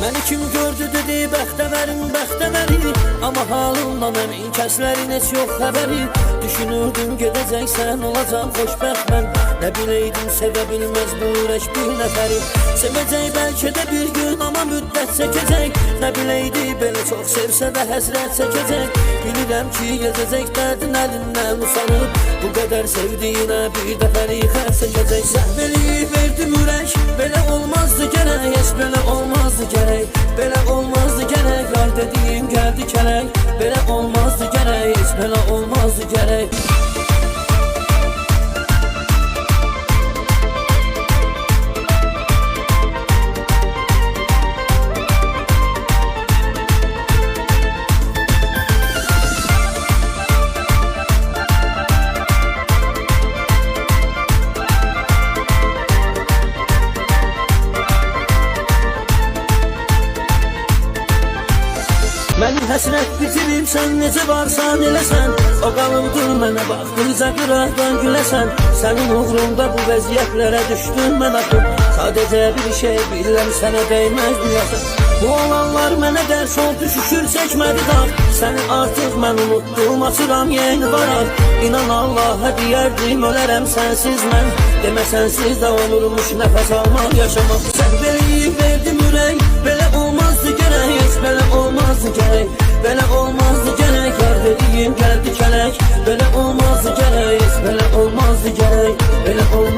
Məni kim gördü dedi bəxtəvərim, bəxtəvəri. Amma halımdan əmin kəslərin heç yox xəbəri. Düşünürdüm gedəcəksən, olacaq xoşbəxt mən. Nə biləydim sevə bilməz bu ürək bir nəfəri. Sevəcək bəlkə də bir gün, amma müddət çəkəcək. Nə biləydi belə çox sevsə də həsrət çəkəcək. Bilirəm ki yazəcək dərdin əlindən usanıb. Bu qədər sevdiyinə bir dəfəlik xərc çəkəcək. Səhv eləyib verdim ürək, belə olmazdı gərək. Heç belə olmazdı gərək, belə olmazdı gərək. Ay dediyim gəldi kələk, belə olmazdı gərək. Heç belə olmazdı gərək. Mənim həsrət bitirib sən necə varsan eləsən. O qalıbdır mənə baxdıqca qıraqdan güləsən. Sənin uğrunda bu vəziyyətlərə düşdüm mən axıb. Sadəcə bir şey bilirəm sənə dəyməzdi yaxın. Bu olanlar mənə dərs oldu şükür çəkmədi dağ. Səni artıq mən unutdum, açıram yeni varaq. İnan Allah'a deyərdim ölərəm sənsiz mən. Demə sənsiz də olurmuş nəfəs almaq yaşamaq. Sən beləyib verdim ürək, belə olmazdı gərək. Heç belə olmazdı gərək, belə olmazdı gərək. Yar dediyim gəldi kələk, belə olmazdı gərək. Heç belə olmazdı gərək, belə olmazdı.